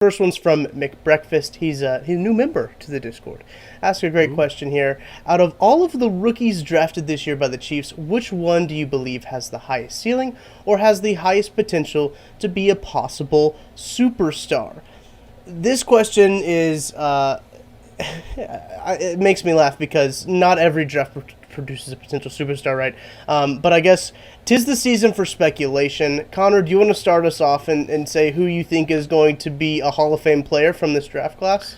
First one's from McBreakfast. He's a new member to the Discord. Ask a great Ooh. question here. Out of all of the rookies drafted this year by the Chiefs, which one do you believe has the highest ceiling or has the highest potential to be a possible superstar? This question is it makes me laugh because not every draft produces a potential superstar, right? But I guess tis the season for speculation. Connor, do you want to start us off and say who you think is going to be a Hall of Fame player from this draft class?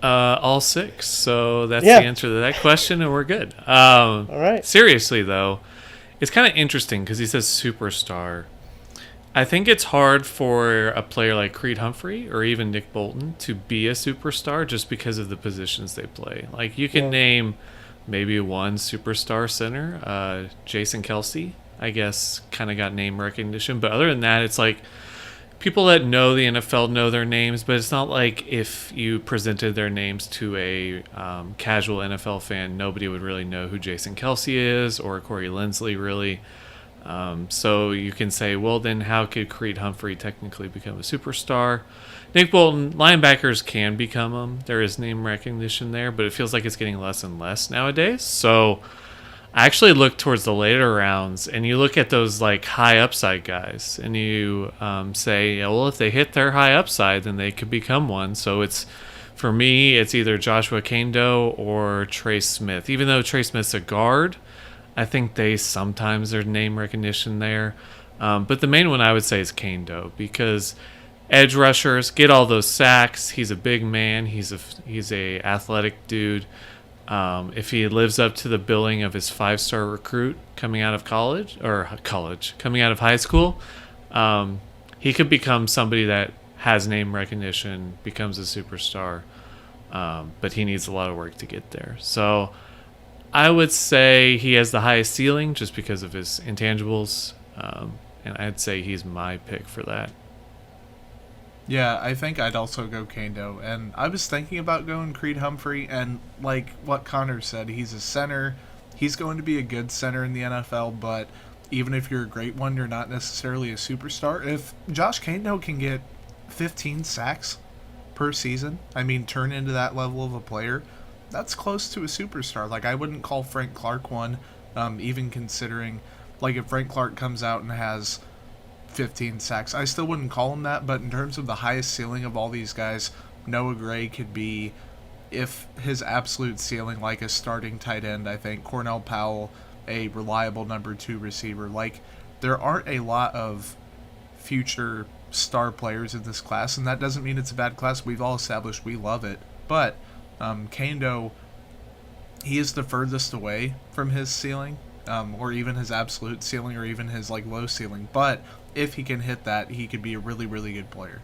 All six. So that's the Yeah. answer to that question, and we're good. All right. Seriously, though, it's kind of interesting because he says superstar. I think it's hard for a player like Creed Humphrey or even Nick Bolton to be a superstar just because of the positions they play. Like, you can Yeah. name maybe one superstar center, Jason Kelsey, I guess, kind of got name recognition. But other than that, it's like people that know the NFL know their names, but it's not like if you presented their names to a casual NFL fan, nobody would really know who Jason Kelsey is or Corey Linsley, really. So you can say, well, then how could Creed Humphrey technically become a superstar? Nick Bolton, linebackers can become them. There is name recognition there, but it feels like it's getting less and less nowadays. So I actually look towards the later rounds, and you look at those like high upside guys, and you say, yeah, well, if they hit their high upside, then they could become one. So it's for me, it's either Joshua Kando or Trace Smith. Even though Trace Smith's a guard, I think they sometimes there's name recognition there. But the main one I would say is Kando because edge rushers get all those sacks. He's a big man. He's a athletic dude. If he lives up to the billing of his 5-star recruit coming out of coming out of high school, he could become somebody that has name recognition, becomes a superstar. But he needs a lot of work to get there. So I would say he has the highest ceiling just because of his intangibles, and I'd say he's my pick for that. Yeah, I think I'd also go Kando. And I was thinking about going Creed Humphrey, and like what Connor said, he's a center. He's going to be a good center in the NFL, but even if you're a great one, you're not necessarily a superstar. If Josh Kando can get 15 sacks per season, I mean, turn into that level of a player, that's close to a superstar. Like, I wouldn't call Frank Clark one, even considering, like, if Frank Clark comes out and has 15 sacks, I still wouldn't call him that. But in terms of the highest ceiling of all these guys, Noah Gray could be, if his absolute ceiling, like a starting tight end, I think. Cornell Powell, a reliable number 2 receiver. Like, there aren't a lot of future star players in this class, and that doesn't mean it's a bad class. We've all established we love it. But Kando, he is the furthest away from his ceiling, or even his absolute ceiling, or even his like low ceiling. But if he can hit that, he could be a really, really good player.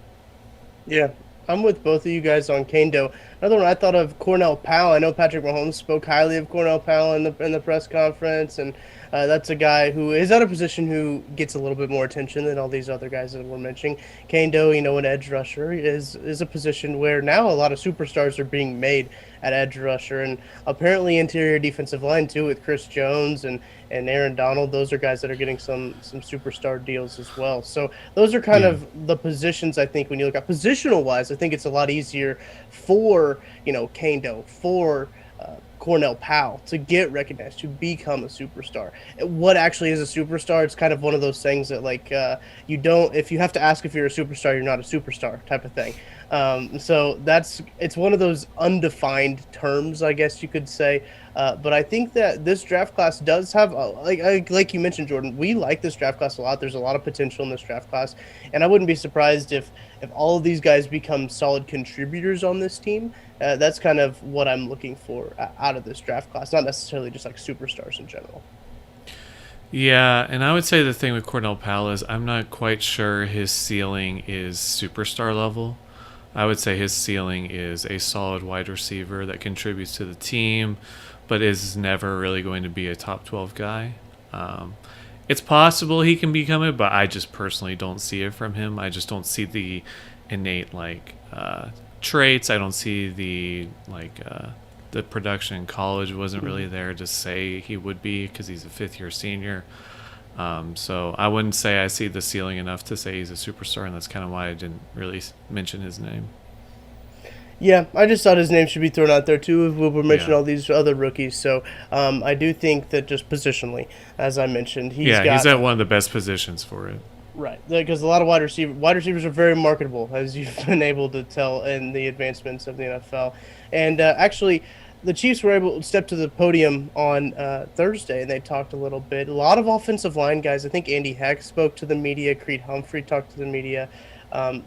Yeah, I'm with both of you guys on Kando. Another one I thought of, Cornell Powell. I know Patrick Mahomes spoke highly of Cornell Powell in the press conference, and that's a guy who is at a position who gets a little bit more attention than all these other guys that we're mentioning. Kando, an edge rusher, is a position where now a lot of superstars are being made at edge rusher, and apparently interior defensive line too with Chris Jones and Aaron Donald. Those are guys that are getting some superstar deals as well. So those are kind Yeah. of the positions. I think when you look at positional wise, I think it's a lot easier for Kando, for Cornell Powell to get recognized, to become a superstar. What actually is a superstar? It's kind of one of those things that you don't, if you have to ask if you're a superstar, you're not a superstar type of thing. So it's one of those undefined terms, I guess you could say. But I think that this draft class does have, like you mentioned, Jordan, we like this draft class a lot. There's a lot of potential in this draft class. And I wouldn't be surprised if all of these guys become solid contributors on this team. That's kind of what I'm looking for out of this draft class, not necessarily just like superstars in general. Yeah, and I would say the thing with Cornell Powell is I'm not quite sure his ceiling is superstar level. I would say his ceiling is a solid wide receiver that contributes to the team, but is never really going to be a top 12 guy. It's possible he can become it, but I just personally don't see it from him. I just don't see the innate traits. I don't see the production in college wasn't really there to say he would be because he's a fifth-year senior. So I wouldn't say I see the ceiling enough to say he's a superstar, and that's kind of why I didn't really mention his name. Yeah, I just thought his name should be thrown out there too. If we were mentioning Yeah. all these other rookies, so I do think that just positionally, as I mentioned, he's He's at one of the best positions for it. right, because a lot of wide receivers are very marketable, as you've been able to tell in the advancements of the NFL. And actually, the Chiefs were able to step to the podium on Thursday, and they talked a little bit. A lot of offensive line guys. I think Andy Heck spoke to the media. Creed Humphrey talked to the media. I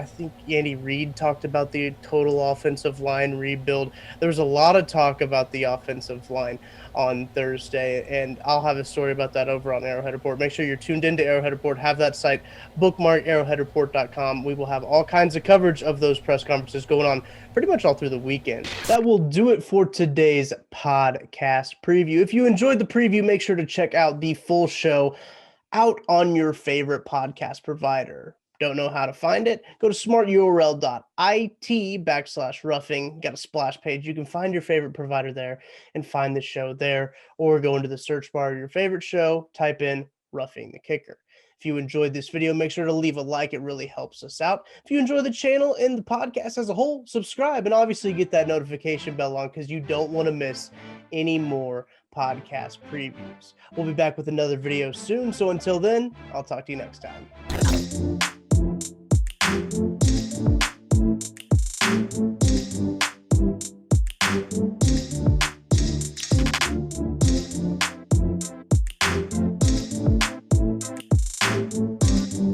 think Andy Reid talked about the total offensive line rebuild. There was a lot of talk about the offensive line on Thursday, and I'll have a story about that over on Arrowhead Report. Make sure you're tuned into Arrowhead Report. Have that site, bookmark arrowheadreport.com. We will have all kinds of coverage of those press conferences going on pretty much all through the weekend. That will do it for today's podcast preview. If you enjoyed the preview, make sure to check out the full show out on your favorite podcast provider. Don't know how to find it? Go to smarturl.it/roughing. Got a splash page. You can find your favorite provider there and find the show there, or go into the search bar of your favorite show, type in Roughing the Kicker. If you enjoyed this video, make sure to leave a like. It really helps us out. If you enjoy the channel and the podcast as a whole, subscribe and obviously get that notification bell on because you don't want to miss any more podcast previews. We'll be back with another video soon. So until then, I'll talk to you next time.